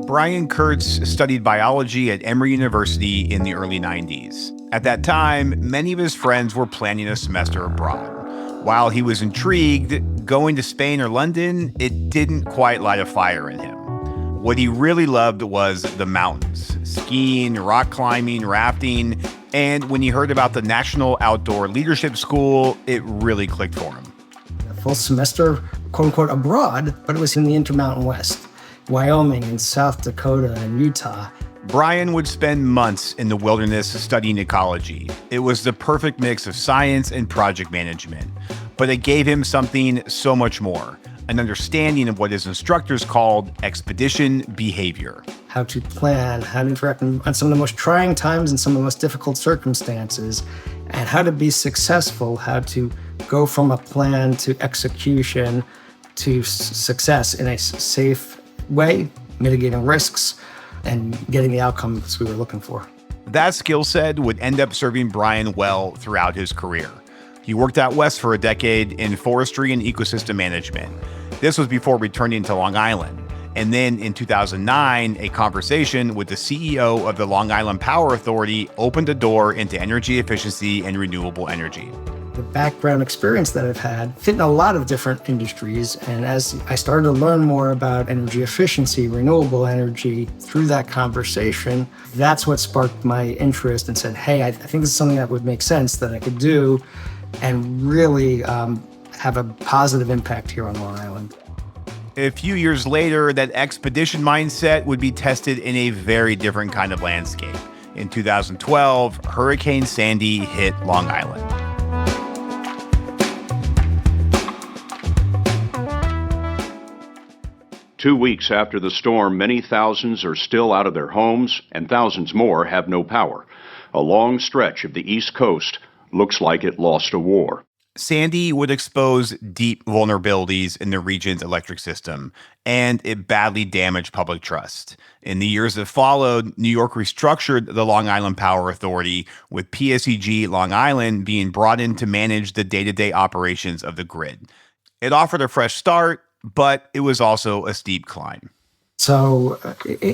Brian Kurtz studied biology at Emory University in the early 90s. At that time, many of his friends were planning a semester abroad. While he was intrigued, going to Spain or London, it didn't quite light a fire in him. What he really loved was the mountains, skiing, rock climbing, rafting, and when he heard about the National Outdoor Leadership School, it really clicked for him. A full semester, quote unquote, abroad, but it was in the Intermountain West, Wyoming and South Dakota and Utah. Brian would spend months in the wilderness studying ecology. It was the perfect mix of science and project management, but it gave him something so much more, an understanding of what his instructors called expedition behavior. How to plan, how to interact on some of the most trying times and some of the most difficult circumstances, and how to be successful, how to go from a plan to execution to success in a safe way, mitigating risks, and getting the outcomes we were looking for. That skill set would end up serving Brian well throughout his career. He worked out west for a decade in forestry and ecosystem management. This was before returning to Long Island. And then in 2009, a conversation with the CEO of the Long Island Power Authority opened a door into energy efficiency and renewable energy. The background experience that I've had fit in a lot of different industries. And as I started to learn more about energy efficiency, renewable energy through that conversation, that's what sparked my interest and said, hey, I think this is something that would make sense that I could do and really have a positive impact here on Long Island. A few years later, that expedition mindset would be tested in a very different kind of landscape. In 2012, Hurricane Sandy hit Long Island. Two weeks after the storm, many thousands are still out of their homes, and thousands more have no power. A long stretch of the East Coast looks like it lost a war. Sandy would expose deep vulnerabilities in the region's electric system, and it badly damaged public trust. In the years that followed, New York restructured the Long Island Power Authority, with PSEG Long Island being brought in to manage the day-to-day operations of the grid. It offered a fresh start, but it was also a steep climb. So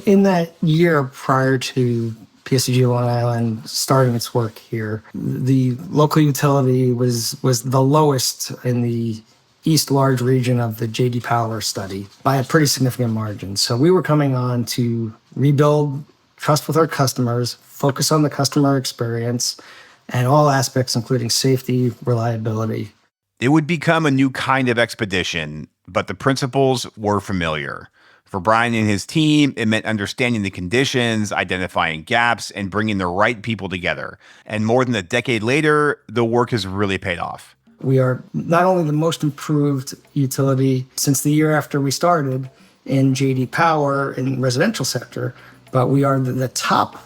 in that year prior to PSEG Long Island starting its work here, the local utility was the lowest in the East Large region of the J.D. Power study by a pretty significant margin. So we were coming on to rebuild trust with our customers, focus on the customer experience, and all aspects, including safety, reliability. It would become a new kind of expedition, but the principles were familiar. For Brian and his team, it meant understanding the conditions, identifying gaps, and bringing the right people together. And more than a decade later, the work has really paid off. We are not only the most improved utility since the year after we started in J.D. Power in the residential sector, but we are the top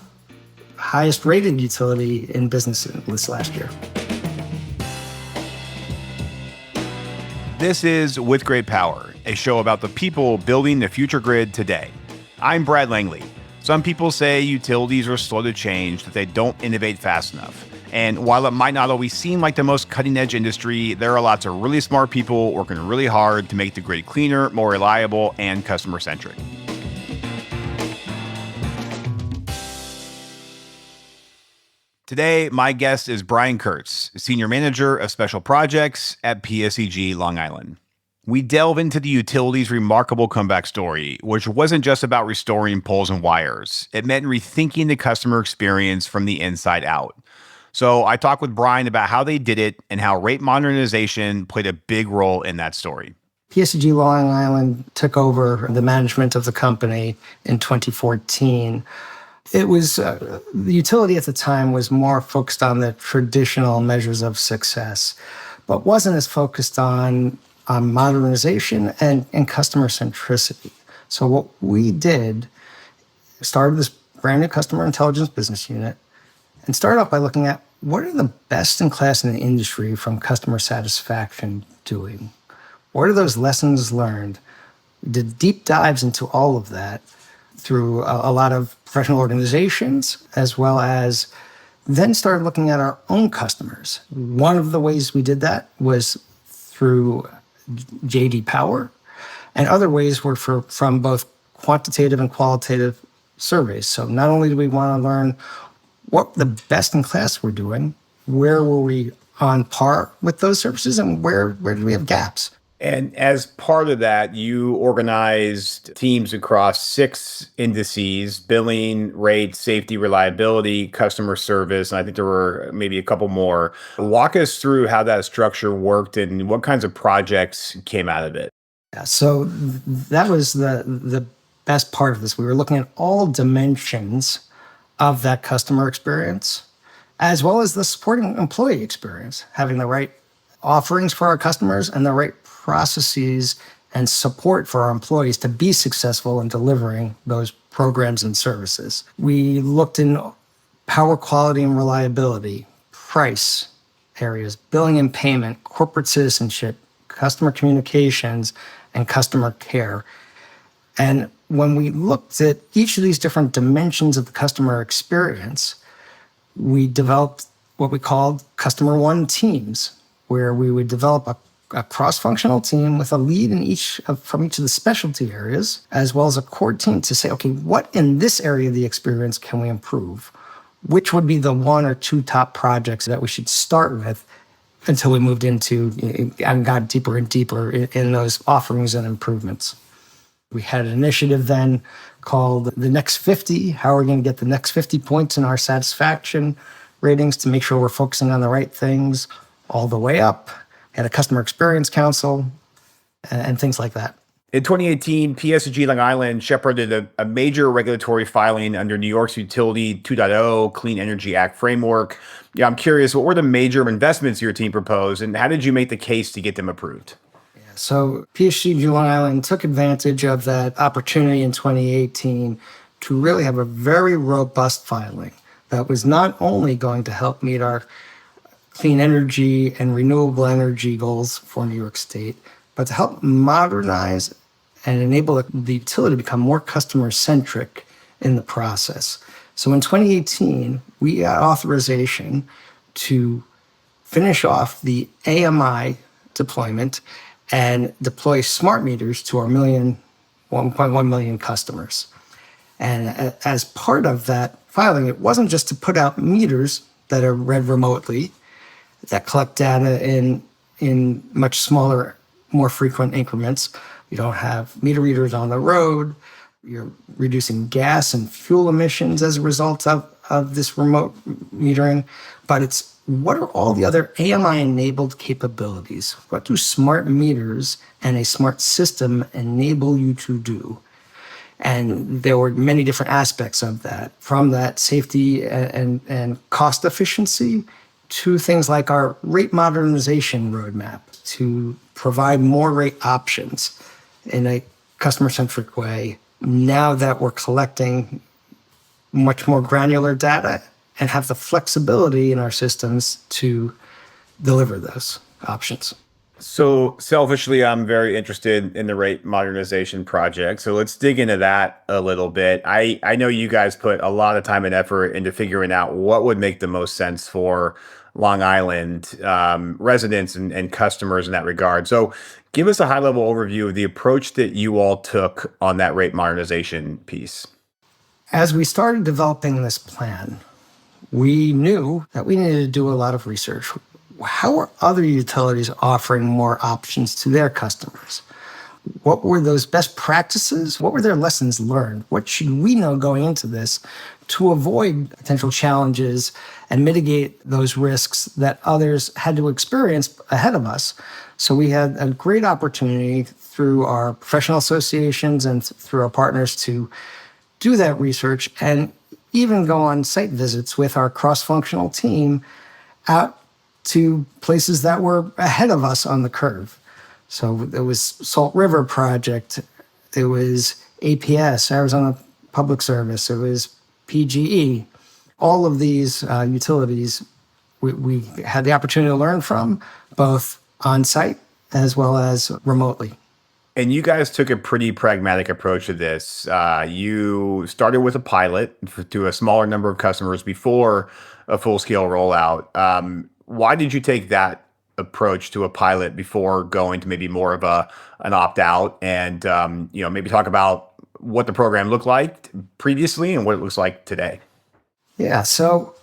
highest rated utility in business this last year. This is With Great Power, a show about the people building the future grid today. I'm Brad Langley. Some people say utilities are slow to change, that they don't innovate fast enough. And while it might not always seem like the most cutting-edge industry, there are lots of really smart people working really hard to make the grid cleaner, more reliable, and customer-centric. Today, my guest is Brian Kurtz, Senior Manager of Special Projects at PSEG Long Island. We delve into the utility's remarkable comeback story, which wasn't just about restoring poles and wires. It meant rethinking the customer experience from the inside out. So I talked with Brian about how they did it and how rate modernization played a big role in that story. PSEG Long Island took over the management of the company in 2014. It was, the utility at the time was more focused on the traditional measures of success, but wasn't as focused on modernization and customer centricity. So what we did, started this brand new customer intelligence business unit and started off by looking at what are the best in class in the industry from customer satisfaction doing? What are those lessons learned? We did deep dives into all of that through a lot of professional organizations, as well as then started looking at our own customers. One of the ways we did that was through J.D. Power, and other ways were from both quantitative and qualitative surveys. So not only do we want to learn what the best in class we're doing, where were we on par with those services, and where did we have gaps? And as part of that, you organized teams across 6 indices: billing, rate, safety, reliability, customer service, and I think there were maybe a couple more. Walk us through how that structure worked and what kinds of projects came out of it. Yeah, so that was the best part of this. We were looking at all dimensions of that customer experience, as well as the supporting employee experience, having the right offerings for our customers and the right processes and support for our employees to be successful in delivering those programs and services. We looked in power quality and reliability, price areas, billing and payment, corporate citizenship, customer communications, and customer care. And when we looked at each of these different dimensions of the customer experience, we developed what we called Customer One teams, where we would develop a cross-functional team with a lead from each of the specialty areas, as well as a core team to say, okay, what in this area of the experience can we improve? Which would be the 1 or 2 top projects that we should start with until we moved into and got deeper and deeper in those offerings and improvements. We had an initiative then called the Next 50. How are we going to get the next 50 points in our satisfaction ratings to make sure we're focusing on the right things all the way up? Had a customer experience council and things like that. In 2018, PSEG Long Island shepherded a major regulatory filing under New York's Utility 2.0 Clean Energy Act framework. Yeah, I'm curious, what were the major investments your team proposed, and how did you make the case to get them approved? So PSEG Long Island took advantage of that opportunity in 2018 to really have a very robust filing that was not only going to help meet our clean energy and renewable energy goals for New York State, but to help modernize and enable the utility to become more customer-centric in the process. So in 2018, we got authorization to finish off the AMI deployment and deploy smart meters to our 1.1 million customers. And as part of that filing, it wasn't just to put out meters that are read remotely, that collect data in much smaller, more frequent increments. You don't have meter readers on the road. You're reducing gas and fuel emissions as a result of this remote metering. But it's what are all the other AMI-enabled capabilities? What do smart meters and a smart system enable you to do? And there were many different aspects of that, from that safety and cost efficiency to things like our rate modernization roadmap to provide more rate options in a customer-centric way. Now that we're collecting much more granular data and have the flexibility in our systems to deliver those options. So selfishly, I'm very interested in the rate modernization project. So let's dig into that a little bit. I know you guys put a lot of time and effort into figuring out what would make the most sense for Long Island residents and customers in that regard. So give us a high-level overview of the approach that you all took on that rate modernization piece. As we started developing this plan, we knew that we needed to do a lot of research. How are other utilities offering more options to their customers? What were those best practices? What were their lessons learned? What should we know going into this to avoid potential challenges and mitigate those risks that others had to experience ahead of us? So we had a great opportunity through our professional associations and through our partners to do that research and even go on site visits with our cross-functional team out to places that were ahead of us on the curve. So there was Salt River Project, there was APS, Arizona Public Service, there was PGE. All of these utilities we had the opportunity to learn from, both on-site as well as remotely. And you guys took a pretty pragmatic approach to this. You started with a pilot to a smaller number of customers before a full-scale rollout. Why did you take that approach to a pilot before going to maybe more of an opt-out? And maybe talk about what the program looked like previously and what it looks like today? Yeah, so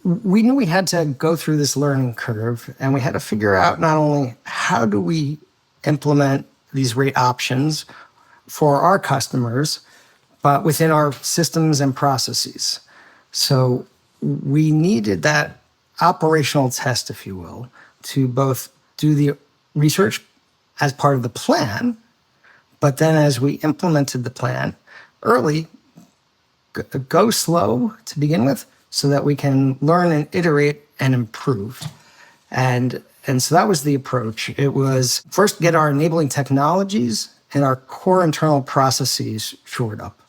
we knew we had to go through this learning curve, and we had to figure out not only how do we implement these rate options for our customers, but within our systems and processes. So we needed that operational test, if you will, to both do the research as part of the plan, but then as we implemented the plan early, go slow to begin with so that we can learn and iterate and improve. And so that was the approach. It was first get our enabling technologies and our core internal processes shored up.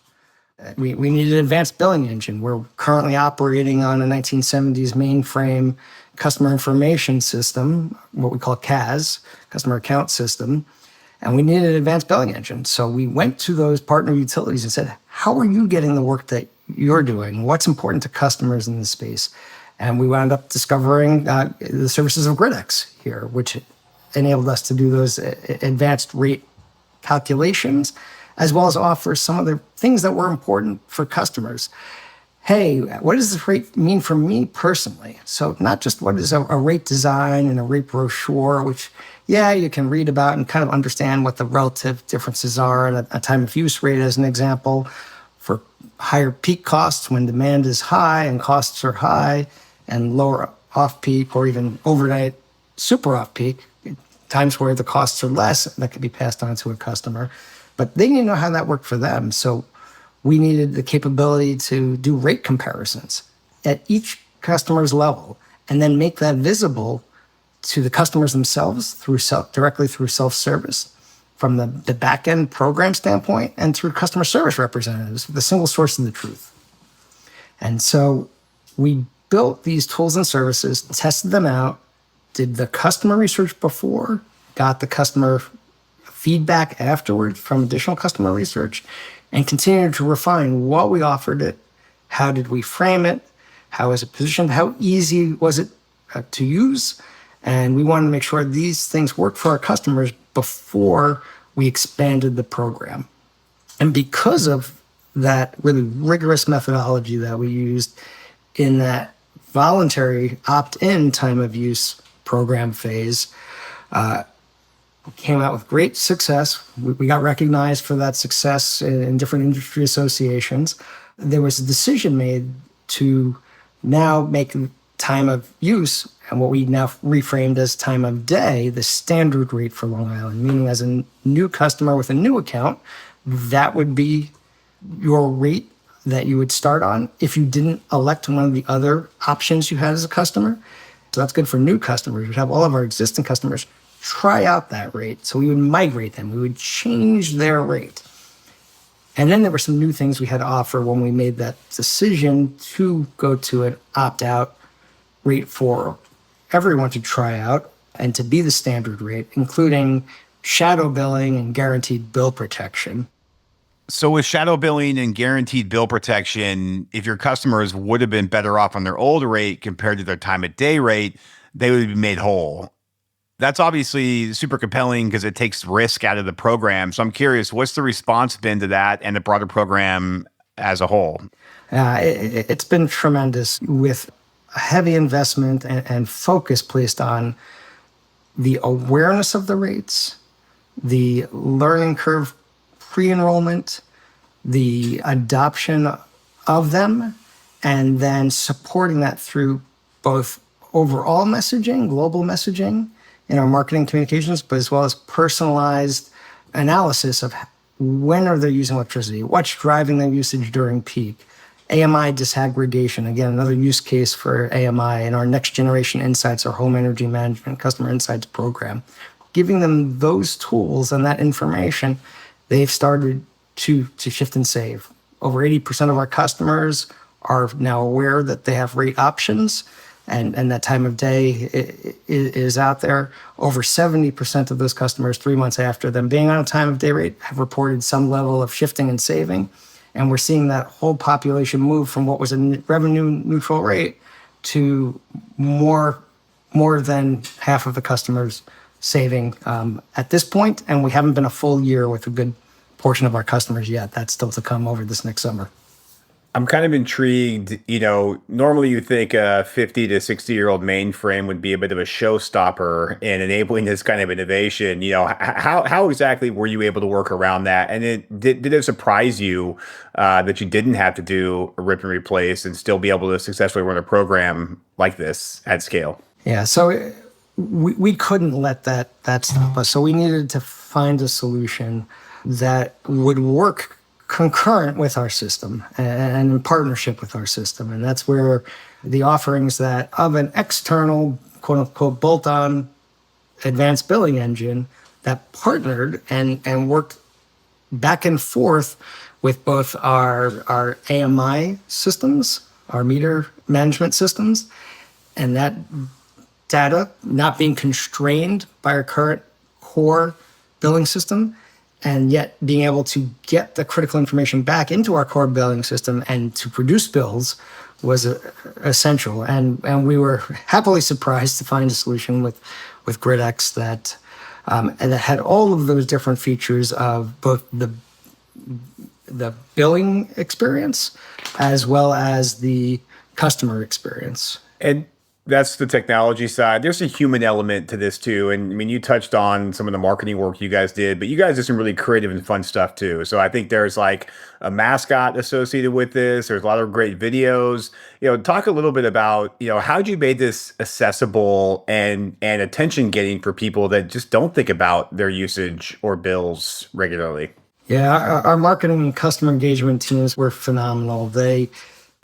We needed an advanced billing engine. We're currently operating on a 1970s mainframe customer information system, what we call CAS, customer account system, and we needed an advanced billing engine. So we went to those partner utilities and said, how are you getting the work that you're doing? What's important to customers in this space? And we wound up discovering the services of GridX here, which enabled us to do those advanced rate calculations, as well as offer some of the things that were important for customers. Hey, what does this rate mean for me personally? So not just what is a rate design and a rate brochure, which, yeah, you can read about and kind of understand what the relative differences are in a time of use rate, as an example, for higher peak costs when demand is high and costs are high, and lower off-peak or even overnight super off-peak, times where the costs are less, that could be passed on to a customer. But they didn't know how that worked for them. So we needed the capability to do rate comparisons at each customer's level and then make that visible to the customers themselves directly through self-service from the back-end program standpoint and through customer service representatives, the single source of the truth. And so we built these tools and services, tested them out, did the customer research before, got the customer feedback afterwards from additional customer research, and continued to refine what we offered it, how did we frame it, how was it positioned, how easy was it to use, and we wanted to make sure these things worked for our customers before we expanded the program. And because of that really rigorous methodology that we used in that voluntary opt-in time of use program phase, came out with great success. We got recognized for that success in different industry associations. There was a decision made to now make time of use, and what we now reframed as time of day, the standard rate for Long Island, meaning as a new customer with a new account, that would be your rate that you would start on if you didn't elect one of the other options you had as a customer. So that's good for new customers. We'd have all of our existing customers try out that rate. So we would migrate them. We would change their rate. And then there were some new things we had to offer when we made that decision to go to an opt-out rate for everyone to try out and to be the standard rate, including shadow billing and guaranteed bill protection. So with shadow billing and guaranteed bill protection, if your customers would have been better off on their old rate compared to their time of day rate, they would be made whole. That's obviously super compelling because it takes risk out of the program. So I'm curious, what's the response been to that and the broader program as a whole? It's been tremendous, with a heavy investment and focus placed on the awareness of the rates, the learning curve pre-enrollment, the adoption of them, and then supporting that through both overall messaging, global messaging in our marketing communications, but as well as personalized analysis of when are they using electricity, what's driving their usage during peak, AMI disaggregation, again, another use case for AMI in our Next Generation Insights, our Home Energy Management Customer Insights program. Giving them those tools and that information, they've started to shift and save. Over 80% of our customers are now aware that they have rate options, and that time of day is out there. Over 70% of those customers, 3 months after them being on a time of day rate, have reported some level of shifting and saving. And we're seeing that whole population move from what was a revenue neutral rate to more than half of the customers saving at this point. And we haven't been a full year with a good portion of our customers yet. That's still to come over this next summer. I'm kind of intrigued. Normally you think a 50 to 60-year-old mainframe would be a bit of a showstopper in enabling this kind of innovation. How exactly were you able to work around that? And did it surprise you that you didn't have to do a rip and replace and still be able to successfully run a program like this at scale? Yeah, so we couldn't let that stop us. So we needed to find a solution that would work concurrent with our system and in partnership with our system. And that's where the offerings that of an external, quote unquote, bolt-on advanced billing engine that partnered and worked back and forth with both our AMI systems, our meter management systems, and that data not being constrained by our current core billing system, and yet being able to get the critical information back into our core billing system and to produce bills was essential. And we were happily surprised to find a solution with GridX that had all of those different features of both the billing experience as well as the customer experience. And that's the technology side. There's a human element to this too. And I mean, you touched on some of the marketing work you guys did, but you guys did some really creative and fun stuff too. So I think there's like a mascot associated with this. There's a lot of great videos. Talk a little bit about, how you made this accessible and attention getting for people that just don't think about their usage or bills regularly. Yeah, our marketing and customer engagement teams were phenomenal.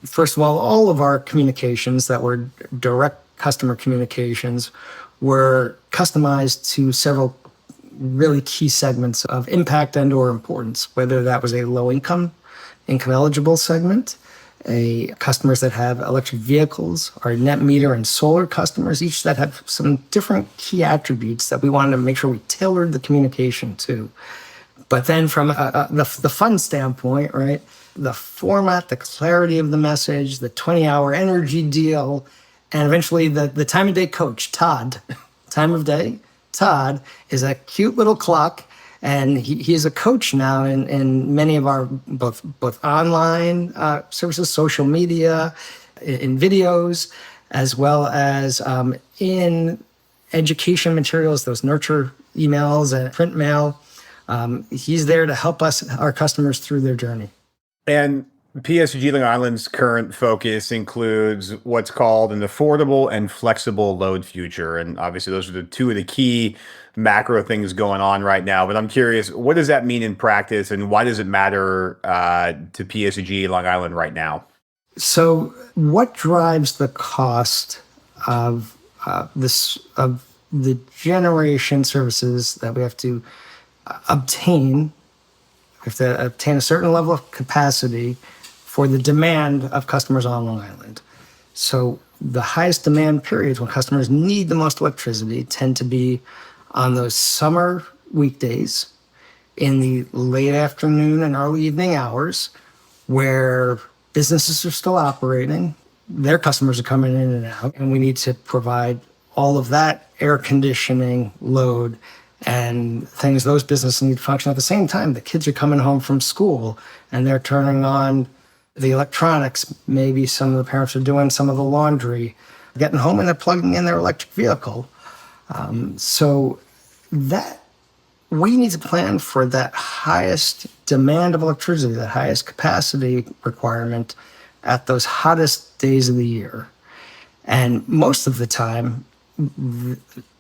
First of all of our communications that were direct customer communications were customized to several really key segments of impact and or importance, whether that was a low income eligible segment, customers that have electric vehicles, our net meter and solar customers, each that have some different key attributes that we wanted to make sure we tailored the communication to. But then from the fun standpoint, right? The format, the clarity of the message, the 20-hour energy deal, and eventually the time of day coach, Todd. Time of day, Todd is a cute little clock, and he is a coach now in many of our both online services, social media, in videos, as well as in education materials, those nurture emails and print mail. He's there to help our customers through their journey. And PSEG Long Island's current focus includes what's called an affordable and flexible load future. And obviously those are the two of the key macro things going on right now. But I'm curious, what does that mean in practice and why does it matter to PSEG Long Island right now? So what drives the cost of the generation services that we have to obtain? We have to obtain a certain level of capacity for the demand of customers on Long Island. So the highest demand periods when customers need the most electricity tend to be on those summer weekdays in the late afternoon and early evening hours where businesses are still operating, their customers are coming in and out, and we need to provide all of that air conditioning load and things those businesses need to function at the same time. The kids are coming home from school and they're turning on the electronics. Maybe some of the parents are doing some of the laundry, getting home and they're plugging in their electric vehicle. So that we need to plan for that highest demand of electricity, that highest capacity requirement at those hottest days of the year. And most of the time,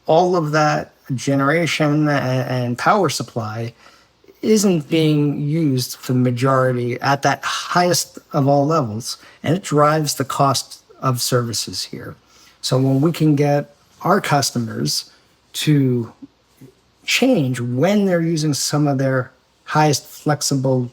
all of that generation and power supply isn't being used for the majority at that highest of all levels, and it drives the cost of services here. So when we can get our customers to change when they're using some of their highest flexible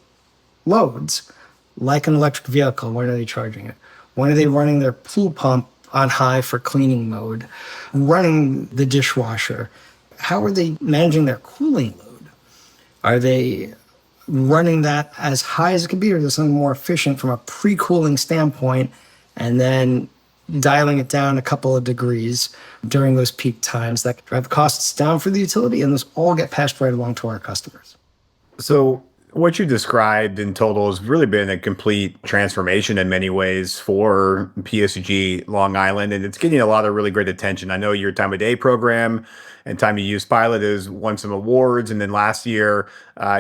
loads, like an electric vehicle, when are they charging it? When are they running their pool pump on high for cleaning mode, running the dishwasher? How are they managing their cooling load? Are they running that as high as it can be, or is there something more efficient from a pre-cooling standpoint, and then dialing it down a couple of degrees during those peak times that drive costs down for the utility, and those all get passed right along to our customers? So What you described in total has really been a complete transformation in many ways for PSEG Long Island, and it's getting a lot of really great attention. I know your time of day program and time to use pilot has won some awards, and then last year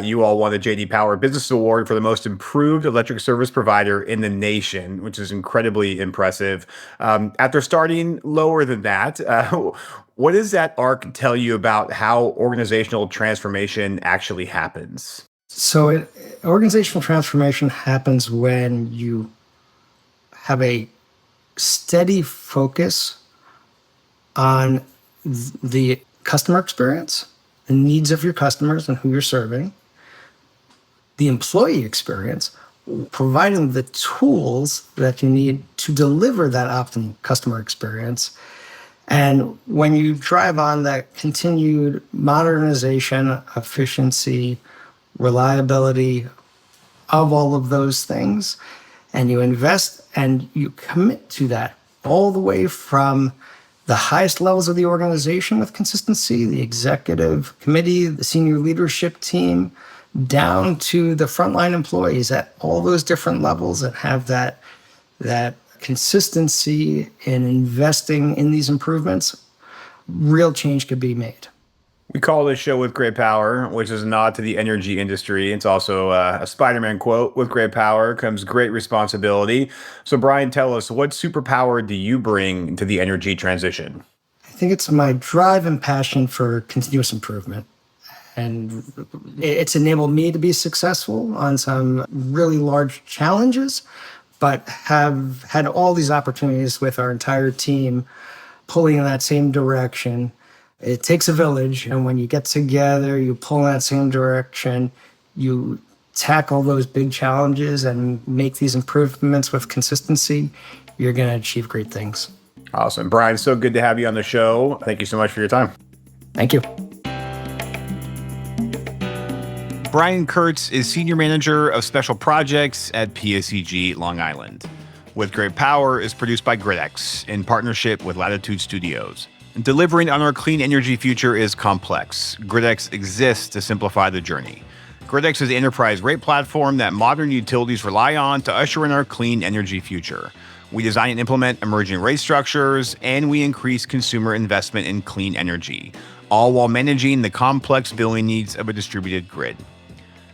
you all won the JD Power Business Award for the most improved electric service provider in the nation, which is incredibly impressive. After starting lower than that, what does that arc tell you about how organizational transformation actually happens? Organizational transformation happens when you have a steady focus on the customer experience, the needs of your customers and who you're serving, the employee experience, providing the tools that you need to deliver that optimal customer experience. And when you drive on that continued modernization, efficiency, reliability of all of those things, and you invest and you commit to that all the way from the highest levels of the organization with consistency, the executive committee, the senior leadership team, down to the frontline employees at all those different levels, and have that consistency in investing in these improvements, real change could be made. We call this show With Great Power, which is a nod to the energy industry. It's also a Spider-Man quote. With great power comes great responsibility. So, Brian, tell us, what superpower do you bring to the energy transition? I think it's my drive and passion for continuous improvement. And it's enabled me to be successful on some really large challenges, but have had all these opportunities with our entire team pulling in that same direction. It takes a village, and when you get together, you pull in that same direction, you tackle those big challenges and make these improvements with consistency, you're going to achieve great things. Awesome. Brian, so good to have you on the show. Thank you so much for your time. Thank you. Brian Kurtz is Senior Manager of Special Projects at PSEG Long Island. With Great Power is produced by GridX in partnership with Latitude Studios. Delivering on our clean energy future is complex. GridX exists to simplify the journey. GridX is the enterprise rate platform that modern utilities rely on to usher in our clean energy future. We design and implement emerging rate structures, and we increase consumer investment in clean energy, all while managing the complex billing needs of a distributed grid.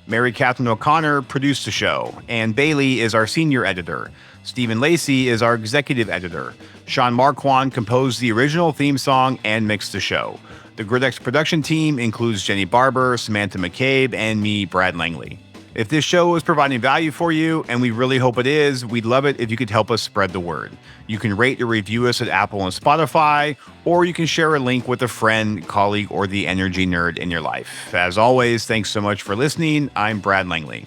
Mary Catherine O'Connor produced the show. Ann Bailey is our senior editor. Stephen Lacey is our executive editor. Sean Marquand composed the original theme song and mixed the show. The GridX production team includes Jenny Barber, Samantha McCabe, and me, Brad Langley. If this show is providing value for you, and we really hope it is, we'd love it if you could help us spread the word. You can rate or review us at Apple and Spotify, or you can share a link with a friend, colleague, or the energy nerd in your life. As always, thanks so much for listening. I'm Brad Langley.